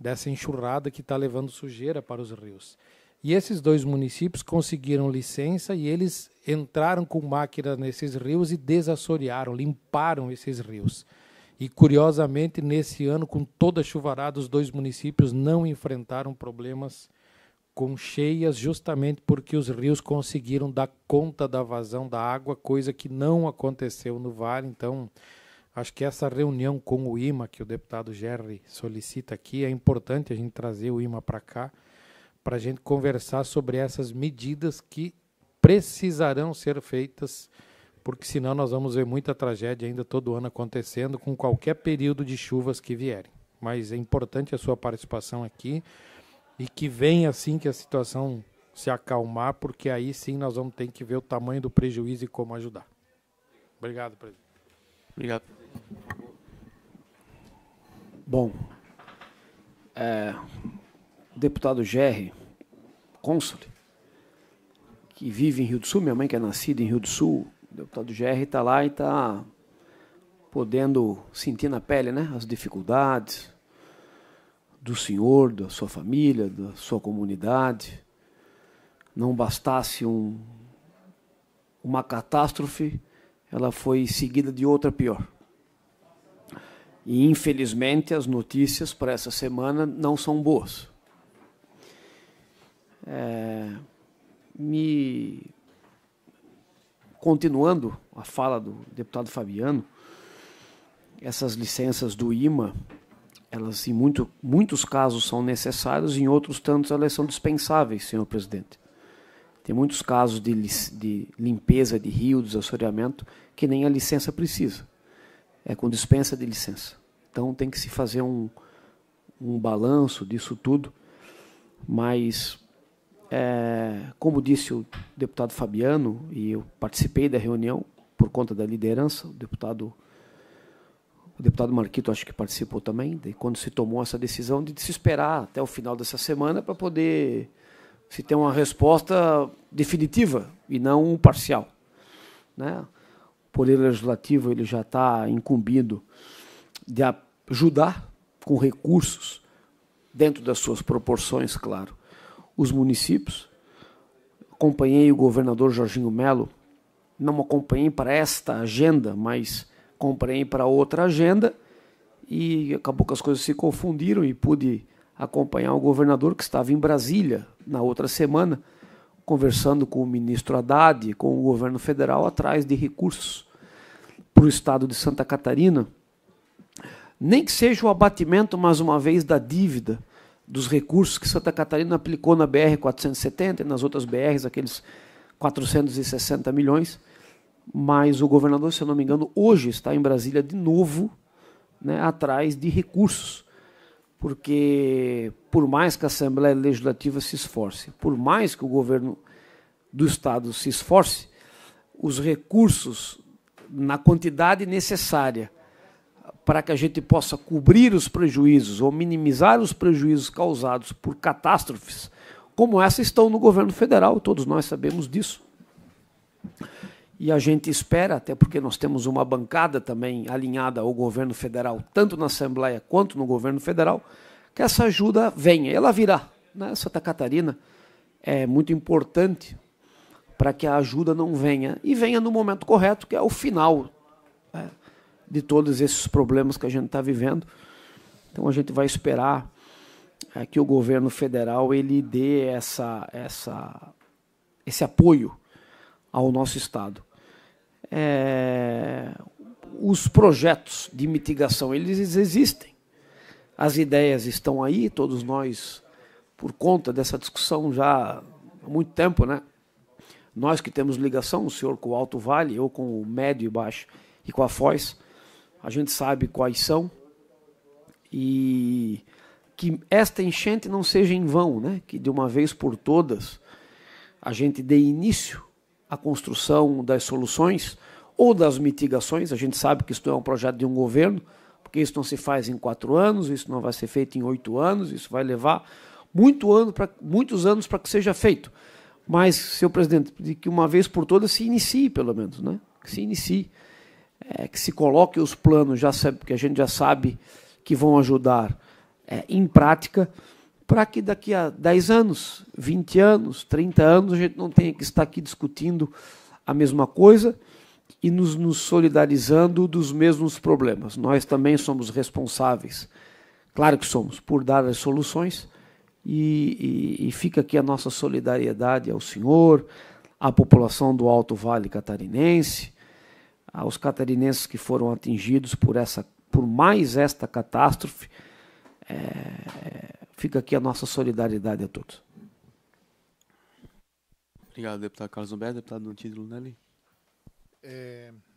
dessa enxurrada que está levando sujeira para os rios. E esses 2 municípios conseguiram licença e eles entraram com máquina nesses rios e desassorearam, limparam esses rios. E, curiosamente, nesse ano, com toda a chuvarada, os 2 municípios não enfrentaram problemas com cheias, justamente porque os rios conseguiram dar conta da vazão da água, coisa que não aconteceu no Vale. Então, acho que essa reunião com o IMA, que o deputado Gerry solicita aqui, é importante a gente trazer o IMA para cá, para a gente conversar sobre essas medidas que precisarão ser feitas, porque senão nós vamos ver muita tragédia ainda todo ano acontecendo com qualquer período de chuvas que vierem. Mas é importante a sua participação aqui, e que venha assim que a situação se acalmar, porque aí sim nós vamos ter que ver o tamanho do prejuízo e como ajudar. Obrigado, presidente. Obrigado. Bom, deputado Gerry Consoli, que vive em Rio do Sul, minha mãe que é nascida em Rio do Sul, o deputado Gerry está lá e está podendo sentir na pele, né, as dificuldades do senhor, da sua família, da sua comunidade. Não bastasse uma catástrofe, ela foi seguida de outra pior. E, infelizmente, as notícias para essa semana não são boas. Continuando a fala do deputado Fabiano, essas licenças do IMA, elas, em muitos casos, são necessárias, em outros tantos, elas são dispensáveis, senhor presidente. Tem muitos casos de limpeza de rio, desassoreamento, que nem a licença precisa. É com dispensa de licença. Então, tem que se fazer um balanço disso tudo. Mas, como disse o deputado Fabiano, e eu participei da reunião por conta da liderança, o deputado Marquito acho que participou também, de quando se tomou essa decisão de se esperar até o final dessa semana para poder se ter uma resposta definitiva e não parcial, né? O Poder Legislativo ele já está incumbido de ajudar com recursos, dentro das suas proporções, claro, os municípios. Acompanhei o governador Jorginho Melo, não acompanhei para esta agenda, mas acompanhei para outra agenda, e acabou que as coisas se confundiram e pude acompanhar o governador, que estava em Brasília na outra semana, conversando com o ministro Haddad e com o governo federal atrás de recursos para o estado de Santa Catarina, nem que seja o abatimento, mais uma vez, da dívida dos recursos que Santa Catarina aplicou na BR-470 e nas outras BRs, aqueles 460 milhões, mas o governador, se eu não me engano, hoje está em Brasília de novo, né, atrás de recursos, porque por mais que a Assembleia Legislativa se esforce, por mais que o governo do Estado se esforce, os recursos na quantidade necessária para que a gente possa cobrir os prejuízos ou minimizar os prejuízos causados por catástrofes como essa estão no governo federal, todos nós sabemos disso. E a gente espera, até porque nós temos uma bancada também alinhada ao governo federal, tanto na Assembleia quanto no governo federal, que essa ajuda venha. Ela virá. Né? Santa Catarina é muito importante para que a ajuda não venha, e venha no momento correto, que é o final, né, de todos esses problemas que a gente está vivendo. Então a gente vai esperar que o governo federal ele dê esse apoio ao nosso Estado. Os projetos de mitigação, eles existem. As ideias estão aí, todos nós, por conta dessa discussão já há muito tempo, né? Nós que temos ligação, o senhor com o Alto Vale, eu com o Médio e Baixo e com a Foz, a gente sabe quais são, e que esta enchente não seja em vão, né? Que de uma vez por todas a gente dê início à construção das soluções ou das mitigações. A gente sabe que isso é um projeto de um governo, porque isso não se faz em 4 anos, isso não vai ser feito em 8 anos, isso vai levar muitos anos para que seja feito. Mas, senhor presidente, de que uma vez por todas se inicie, pelo menos, né? Que se inicie, que se coloque os planos, que a gente já sabe que vão ajudar em prática, para que daqui a 10 anos, 20 anos, 30 anos, a gente não tenha que estar aqui discutindo a mesma coisa e nos solidarizando dos mesmos problemas. Nós também somos responsáveis, claro que somos, por dar as soluções, e fica aqui a nossa solidariedade ao senhor, à população do Alto Vale catarinense, aos catarinenses que foram atingidos por mais esta catástrofe. Fica aqui a nossa solidariedade a todos. Obrigado, deputado Carlos Humberto. Deputado Nutídio Lunelli.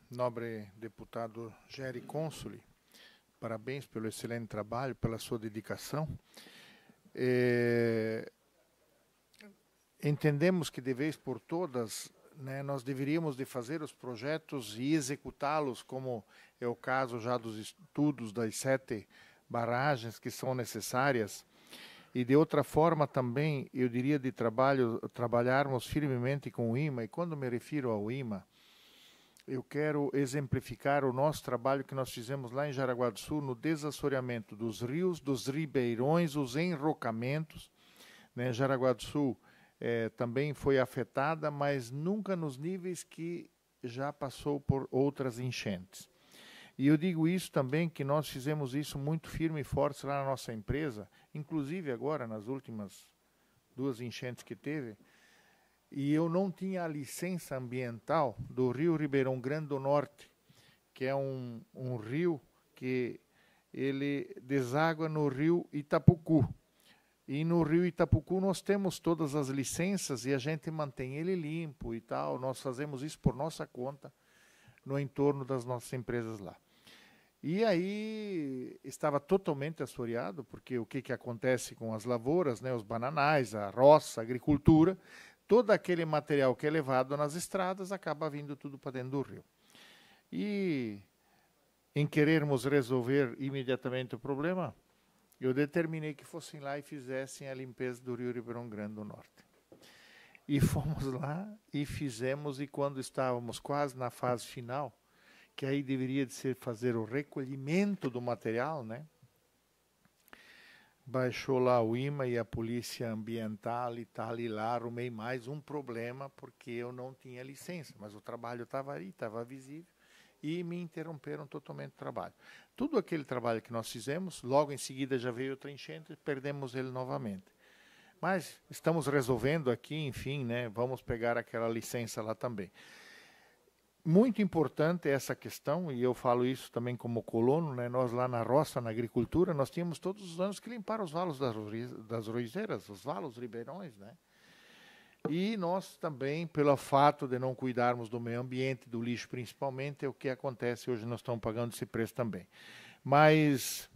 Nobre deputado Geri Consoli, parabéns pelo excelente trabalho, pela sua dedicação. Entendemos que de vez por todas, né, nós deveríamos de fazer os projetos e executá-los, como é o caso já dos estudos das 7 barragens que são necessárias, e de outra forma também, eu diria, de trabalharmos firmemente com o IMA. E quando me refiro ao IMA, eu quero exemplificar o nosso trabalho que nós fizemos lá em Jaraguá do Sul, no desassoreamento dos rios, dos ribeirões, os enrocamentos, né? Jaraguá do Sul também foi afetada, mas nunca nos níveis que já passou por outras enchentes. E eu digo isso também, que nós fizemos isso muito firme e forte lá na nossa empresa, inclusive agora, nas últimas 2 enchentes que teve, e eu não tinha a licença ambiental do Rio Ribeirão Grande do Norte, que é um rio que ele deságua no Rio Itapucu. E no Rio Itapucu nós temos todas as licenças e a gente mantém ele limpo e tal. Nós fazemos isso por nossa conta no entorno das nossas empresas lá. E aí estava totalmente assoreado, porque o que acontece com as lavouras, né, os bananais, a roça, a agricultura, todo aquele material que é levado nas estradas acaba vindo tudo para dentro do rio. E em querermos resolver imediatamente o problema, eu determinei que fossem lá e fizessem a limpeza do Rio Ribeirão Grande do Norte. E fomos lá e fizemos, e quando estávamos quase na fase final, que aí deveria de ser fazer o recolhimento do material, né? Baixou lá o IMA e a Polícia Ambiental e tal, e lá arrumei mais um problema, porque eu não tinha licença, mas o trabalho estava ali, estava visível, e me interromperam totalmente o trabalho. Tudo aquele trabalho que nós fizemos, logo em seguida já veio outra enchente, perdemos ele novamente. Mas estamos resolvendo aqui, enfim, né? Vamos pegar aquela licença lá também. Muito importante essa questão, e eu falo isso também como colono, né? Nós lá na roça, na agricultura, nós tínhamos todos os anos que limpar os valos das roizeiras, os valos, os ribeirões, né? E nós também, pelo fato de não cuidarmos do meio ambiente, do lixo principalmente, é o que acontece hoje, nós estamos pagando esse preço também. Mas,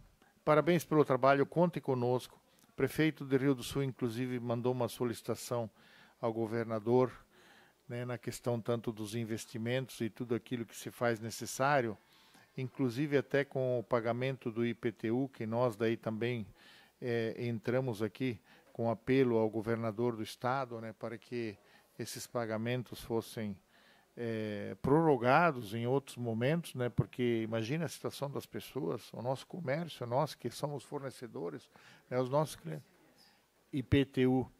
parabéns pelo trabalho, conte conosco. O prefeito de Rio do Sul, inclusive, mandou uma solicitação ao governador né, na questão tanto dos investimentos e tudo aquilo que se faz necessário, inclusive até com o pagamento do IPTU, que nós daí também entramos aqui com apelo ao governador do estado, né, para que esses pagamentos fossem prorrogados em outros momentos, né, porque imagina a situação das pessoas, o nosso comércio, nós que somos fornecedores, né, os nossos clientes. IPTU,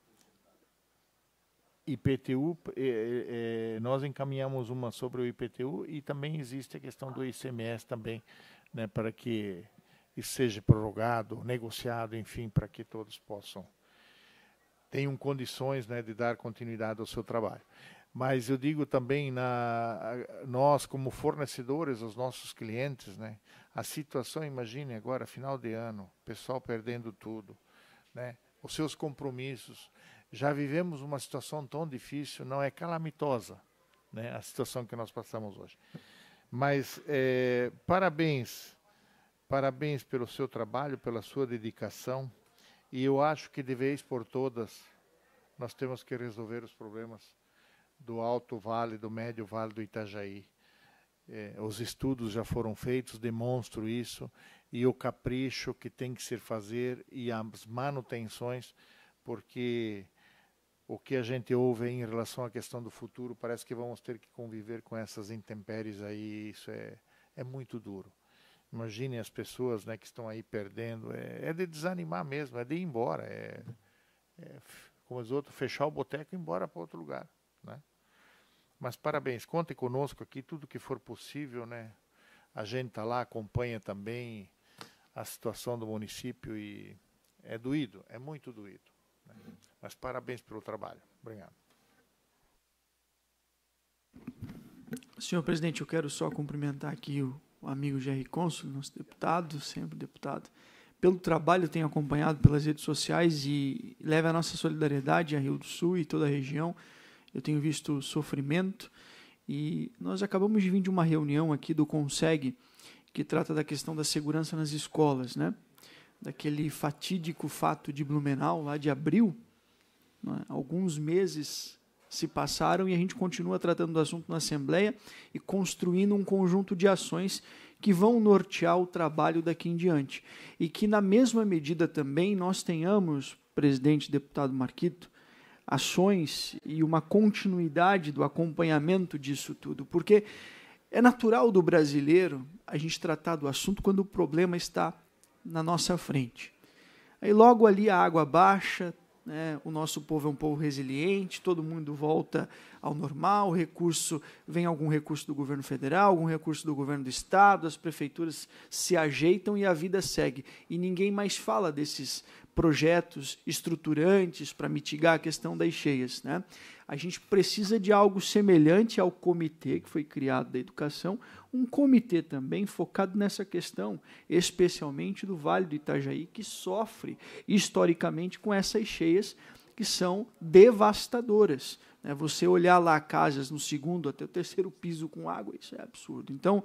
nós encaminhamos uma sobre o IPTU e também existe a questão do ICMS também, né, para que isso seja prorrogado, negociado, enfim, para que todos tenham condições, né, de dar continuidade ao seu trabalho. Mas eu digo também, nós como fornecedores aos nossos clientes, né, a situação, imagine agora, final de ano, pessoal perdendo tudo, né, os seus compromissos. Já vivemos uma situação tão difícil, não é calamitosa, né, a situação que nós passamos hoje. Mas parabéns pelo seu trabalho, pela sua dedicação, e eu acho que de vez por todas nós temos que resolver os problemas do Alto Vale, do Médio Vale do Itajaí. Os estudos já foram feitos, demonstram isso, e o capricho que tem que ser fazer e as manutenções, porque o que a gente ouve em relação à questão do futuro, parece que vamos ter que conviver com essas intempéries aí, isso é muito duro. Imaginem as pessoas, né, que estão aí perdendo, é de desanimar mesmo, é de ir embora, como os outros, fechar o boteco e ir embora para outro lugar, né? Mas parabéns, contem conosco aqui, tudo que for possível, né? A gente está lá, acompanha também a situação do município e é doído, é muito doído, né? Mas parabéns pelo trabalho. Obrigado. Senhor presidente, eu quero só cumprimentar aqui o amigo Jerry Cônsul, nosso deputado, sempre deputado, pelo trabalho que tem acompanhado pelas redes sociais e leva a nossa solidariedade a Rio do Sul e toda a região. Eu tenho visto o sofrimento e nós acabamos de vir de uma reunião aqui do CONSEG que trata da questão da segurança nas escolas, né? Daquele fatídico fato de Blumenau, lá de abril, né? Alguns meses se passaram e a gente continua tratando do assunto na Assembleia e construindo um conjunto de ações que vão nortear o trabalho daqui em diante. E que, na mesma medida também, nós tenhamos, presidente e deputado Marquito, ações e uma continuidade do acompanhamento disso tudo, porque é natural do brasileiro a gente tratar do assunto quando o problema está na nossa frente. Aí logo ali a água baixa, né, o nosso povo é um povo resiliente, todo mundo volta ao normal, vem algum recurso do governo federal, algum recurso do governo do estado, as prefeituras se ajeitam e a vida segue. E ninguém mais fala desses projetos estruturantes para mitigar a questão das cheias, né? A gente precisa de algo semelhante ao comitê que foi criado da educação, um comitê também focado nessa questão, especialmente do Vale do Itajaí, que sofre historicamente com essas cheias que são devastadoras, né? Você olhar lá casas no segundo até o terceiro piso com água, isso é absurdo. Então,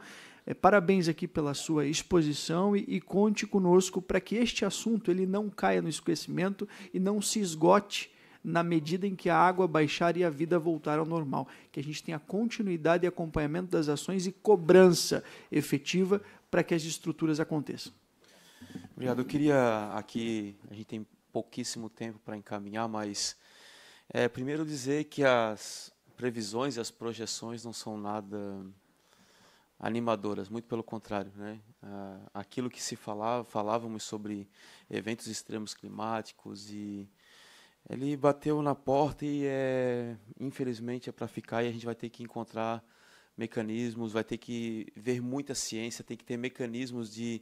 parabéns aqui pela sua exposição e conte conosco para que este assunto ele não caia no esquecimento e não se esgote na medida em que a água baixar e a vida voltar ao normal. Que a gente tenha continuidade e acompanhamento das ações e cobrança efetiva para que as estruturas aconteçam. Obrigado. Eu queria aqui, a gente tem pouquíssimo tempo para encaminhar, mas primeiro dizer que as previsões e as projeções não são nada animadoras, muito pelo contrário, né? Aquilo que se falávamos sobre eventos extremos climáticos e ele bateu na porta e infelizmente é para ficar e a gente vai ter que encontrar mecanismos, vai ter que ver muita ciência, tem que ter mecanismos de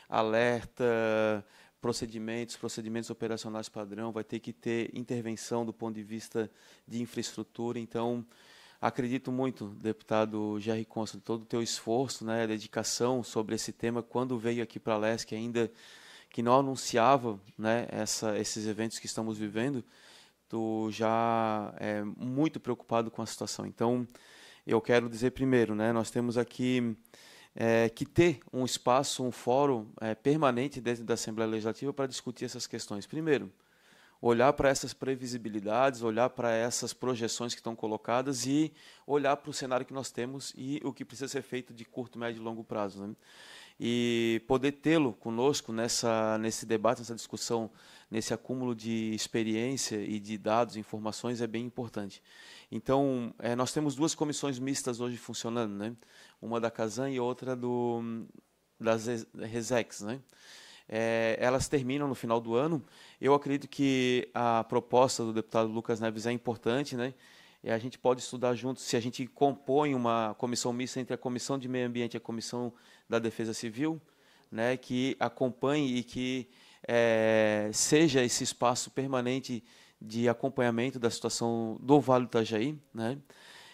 alerta, procedimentos operacionais padrão, vai ter que ter intervenção do ponto de vista de infraestrutura. Então, acredito muito, deputado Jerry Cônsul, todo o teu esforço, né, dedicação sobre esse tema, quando veio aqui para a LESC ainda, que não anunciava, né, esses eventos que estamos vivendo, tu já é muito preocupado com a situação. Então, eu quero dizer primeiro, né, nós temos aqui que ter um espaço, um fórum permanente dentro da Assembleia Legislativa para discutir essas questões. Primeiro, olhar para essas previsibilidades, olhar para essas projeções que estão colocadas e olhar para o cenário que nós temos e o que precisa ser feito de curto, médio e longo prazo, né? E poder tê-lo conosco nesse debate, nessa discussão, nesse acúmulo de experiência e de dados, informações, é bem importante. Então, nós temos 2 comissões mistas hoje funcionando, né? Uma da Casan e outra das Resex, né? Elas terminam no final do ano. Eu acredito que a proposta do deputado Lucas Neves é importante, né? A gente pode estudar juntos, se a gente compõe uma comissão mista entre a Comissão de Meio Ambiente e a Comissão da Defesa Civil, né, que acompanhe e que seja esse espaço permanente de acompanhamento da situação do Vale do Itajaí, né,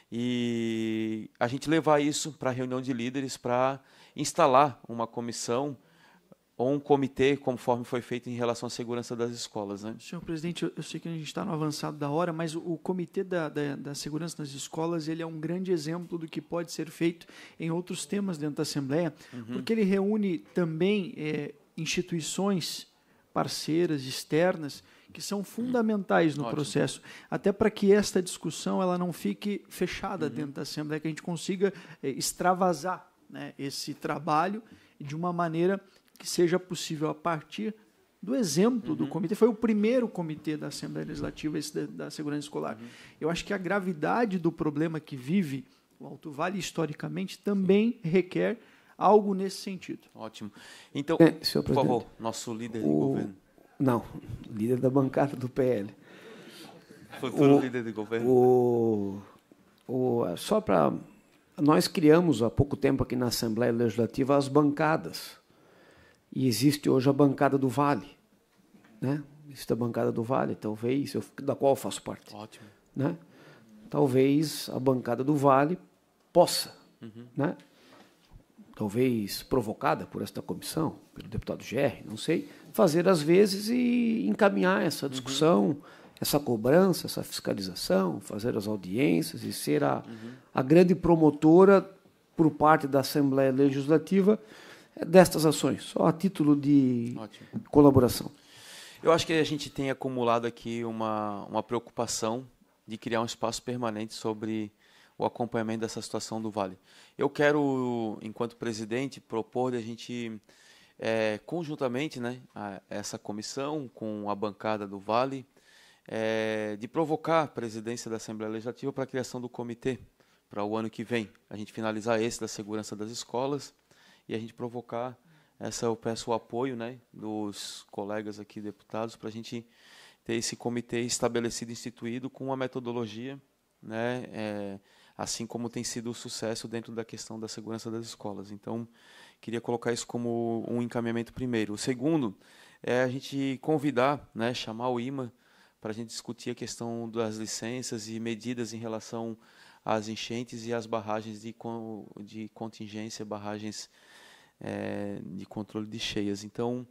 e a gente levar isso para a reunião de líderes para instalar uma comissão ou um comitê, conforme foi feito em relação à segurança das escolas, né? Senhor presidente, eu sei que a gente está no avançado da hora, mas o comitê da segurança nas escolas, ele é um grande exemplo do que pode ser feito em outros temas dentro da Assembleia, porque ele reúne também instituições parceiras, externas, que são fundamentais no processo, até para que esta discussão ela não fique fechada dentro da Assembleia, que a gente consiga extravasar, né, esse trabalho de uma maneira que seja possível a partir do exemplo do comitê. Foi o primeiro comitê da Assembleia Legislativa, esse da segurança escolar. Eu acho que a gravidade do problema que vive o Alto Vale, historicamente, também requer algo nesse sentido. Ótimo. Então, senhor por favor, nosso líder de governo. Não, líder da bancada do PL. Futuro líder de governo. Só para... Nós criamos há pouco tempo aqui na Assembleia Legislativa as bancadas. E existe hoje a bancada do Vale, né? Existe a bancada do Vale, talvez, da qual eu faço parte. Ótimo. Né? Talvez a bancada do Vale possa, né? Talvez provocada por esta comissão, pelo deputado Gerri, não sei, fazer às vezes e encaminhar essa discussão, essa cobrança, essa fiscalização, fazer as audiências e ser a grande promotora por parte da Assembleia Legislativa destas ações, só a título de colaboração. Eu acho que a gente tem acumulado aqui uma preocupação de criar um espaço permanente sobre o acompanhamento dessa situação do Vale. Eu quero, enquanto presidente, propor de a gente, conjuntamente, né, essa comissão com a bancada do Vale, de provocar a presidência da Assembleia Legislativa para a criação do comitê para o ano que vem. A gente finalizar esse da segurança das escolas e a gente provocar eu peço o apoio, né, dos colegas aqui, deputados, para a gente ter esse comitê estabelecido, instituído, com uma metodologia, né, assim como tem sido o sucesso dentro da questão da segurança das escolas. Então, queria colocar isso como um encaminhamento primeiro. O segundo é a gente convidar, né, chamar o IMA para a gente discutir a questão das licenças e medidas em relação às enchentes e às barragens de contingência, barragens de controle de cheias. Então,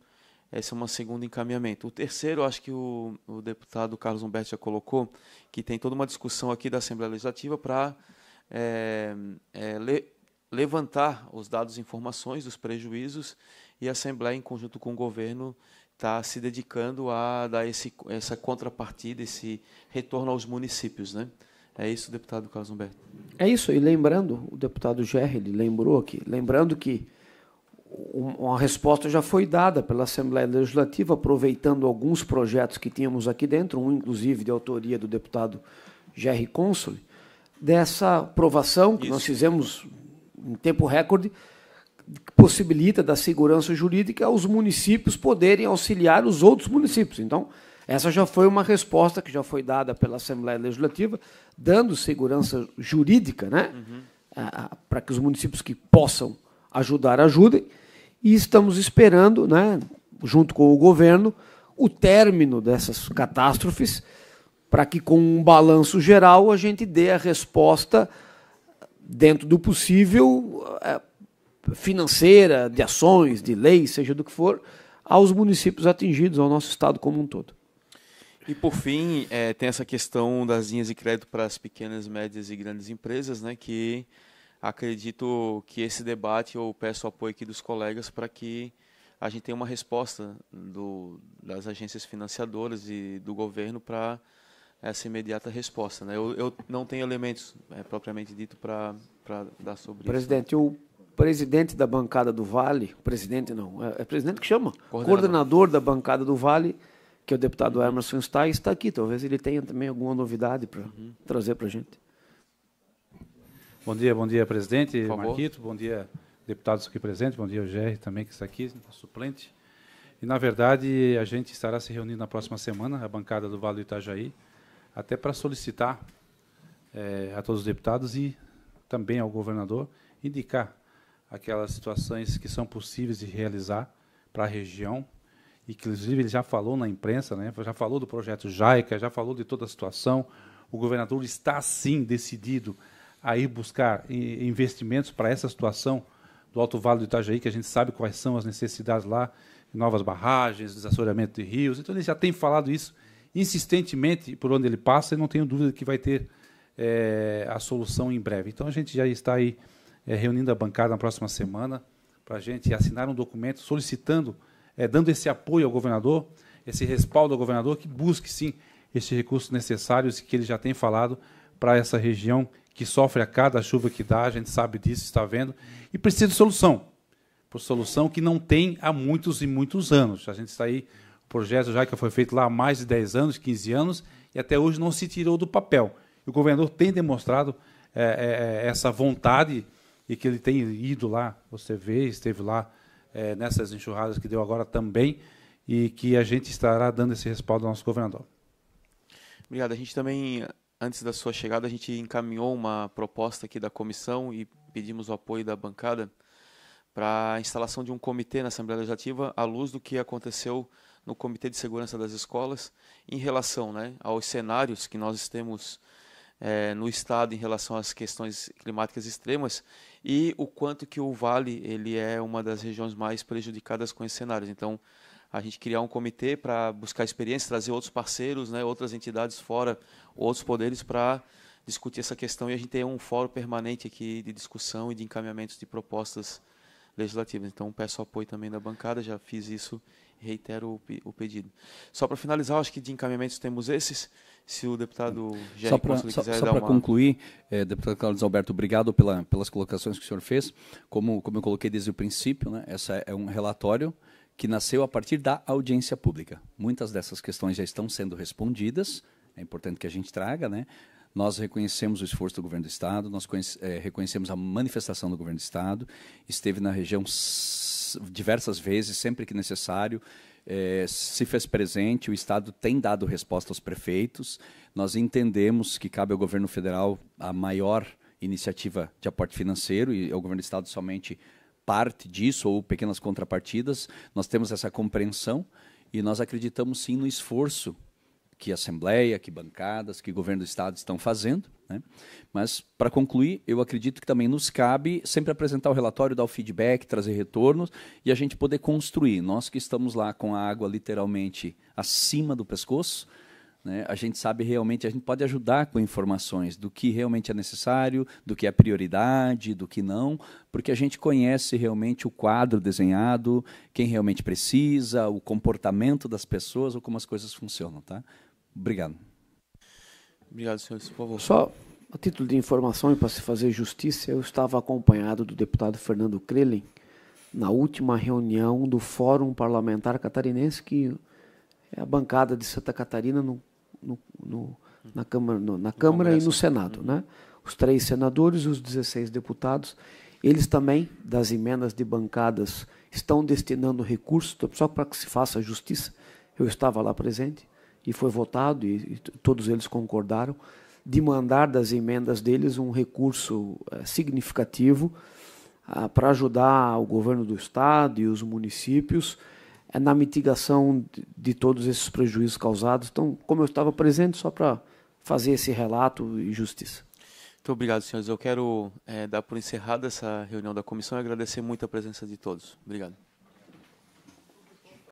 esse é um segundo encaminhamento. O terceiro, acho que o deputado Carlos Humberto já colocou, que tem toda uma discussão aqui da Assembleia Legislativa para levantar os dados e informações dos prejuízos, e a Assembleia, em conjunto com o governo, está se dedicando a dar essa contrapartida, esse retorno aos municípios, né? É isso, deputado Carlos Humberto. É isso, e lembrando, o deputado Gerri lembrou aqui, lembrando que uma resposta já foi dada pela Assembleia Legislativa, aproveitando alguns projetos que tínhamos aqui dentro, um inclusive de autoria do deputado Gerri Consoli, dessa aprovação que nós fizemos em tempo recorde, que possibilita da segurança jurídica aos municípios poderem auxiliar os outros municípios. Então, essa já foi uma resposta que já foi dada pela Assembleia Legislativa, dando segurança jurídica, né, para que os municípios que possam ajudar, ajudem, e estamos esperando, né, junto com o governo, o término dessas catástrofes, para que, com um balanço geral, a gente dê a resposta, dentro do possível, financeira, de ações, de leis, seja do que for, aos municípios atingidos, ao nosso estado como um todo. E, por fim, tem essa questão das linhas de crédito para as pequenas, médias e grandes empresas, né, que acredito que esse debate, eu peço o apoio aqui dos colegas para que a gente tem uma resposta das agências financiadoras e do governo para essa imediata resposta, né? Eu não tenho elementos propriamente dito para dar sobre Presidente, isso. O presidente da bancada do Vale, presidente não, é presidente que chama? Coordenador da bancada do Vale, que é o deputado Emerson Stein, está aqui. Talvez ele tenha também alguma novidade para trazer para a gente. Bom dia, presidente Marquito. Bom dia, deputados aqui presentes. Bom dia, o GR também, que está aqui, suplente. E, na verdade, a gente estará se reunindo na próxima semana, a bancada do Vale do Itajaí, até para solicitar a todos os deputados e também ao governador indicar aquelas situações que são possíveis de realizar para a região. Inclusive, ele já falou na imprensa, né? Já falou do projeto JAICA, já falou de toda a situação. O governador está, sim, decidido a ir buscar investimentos para essa situação do Alto Vale do Itajaí, que a gente sabe quais são as necessidades lá, novas barragens, desassoreamento de rios. Então, ele já tem falado isso insistentemente por onde ele passa, e não tenho dúvida que vai ter a solução em breve. Então, a gente já está aí reunindo a bancada na próxima semana para a gente assinar um documento solicitando, dando esse apoio ao governador, esse respaldo ao governador, que busque, sim, esses recursos necessários que ele já tem falado para essa região que sofre a cada chuva que dá, a gente sabe disso, está vendo, e precisa de solução, por solução que não tem há muitos e muitos anos. A gente está aí, o projeto já que foi feito lá há mais de 10 anos, 15 anos, e até hoje não se tirou do papel. E o governador tem demonstrado essa vontade, e que ele tem ido lá, você vê, esteve lá nessas enxurradas que deu agora também, e que a gente estará dando esse respaldo ao nosso governador. Obrigado. A gente também, antes da sua chegada, a gente encaminhou uma proposta aqui da comissão e pedimos o apoio da bancada para a instalação de um comitê na Assembleia Legislativa à luz do que aconteceu no Comitê de Segurança das Escolas em relação, né, aos cenários que nós temos no Estado em relação às questões climáticas extremas e o quanto que o Vale ele é uma das regiões mais prejudicadas com esses cenários. Então, a gente criar um comitê para buscar experiência, trazer outros parceiros, né, outras entidades fora, outros poderes para discutir essa questão, e a gente tem um fórum permanente aqui de discussão e de encaminhamentos de propostas legislativas. Então, peço apoio também da bancada, já fiz isso e reitero o pedido. Só para finalizar, acho que de encaminhamentos temos esses. Se o deputado Jerry Consul quiser só dar para concluir, deputado Carlos Alberto, obrigado pelas colocações que o senhor fez. Como eu coloquei desde o princípio, né, essa é um relatório que nasceu a partir da audiência pública. Muitas dessas questões já estão sendo respondidas, é importante que a gente traga, né? Nós reconhecemos o esforço do governo do Estado, nós reconhecemos a manifestação do governo do Estado, esteve na região diversas vezes, sempre que necessário, se fez presente, o Estado tem dado resposta aos prefeitos, nós entendemos que cabe ao governo federal a maior iniciativa de aporte financeiro, e ao governo do Estado somente parte disso, ou pequenas contrapartidas. Nós temos essa compreensão, e nós acreditamos sim no esforço que a Assembleia, que bancadas, que o governo do Estado estão fazendo, né? Mas, para concluir, eu acredito que também nos cabe sempre apresentar o relatório, dar o feedback, trazer retornos, e a gente poder construir. Nós que estamos lá com a água literalmente acima do pescoço, né, a gente sabe realmente, a gente pode ajudar com informações do que realmente é necessário, do que é prioridade, do que não, porque a gente conhece realmente o quadro desenhado, quem realmente precisa, o comportamento das pessoas, ou como as coisas funcionam. Tá? Obrigado. Obrigado, senhores. Por favor. Só a título de informação e para se fazer justiça, eu estava acompanhado do deputado Fernando Krelin na última reunião do Fórum Parlamentar Catarinense, que é a bancada de Santa Catarina na Câmara e no Senado. Né? Os 3 senadores e os 16 deputados, eles também, das emendas de bancadas, estão destinando recursos, só para que se faça justiça. Eu estava lá presente e foi votado, e todos eles concordaram, de mandar das emendas deles um recurso significativo para ajudar o governo do Estado e os municípios na mitigação de todos esses prejuízos causados. Então, como eu estava presente, só para fazer esse relato e justiça. Muito obrigado, senhores. Eu quero dar por encerrada essa reunião da comissão e agradecer muito a presença de todos. Obrigado.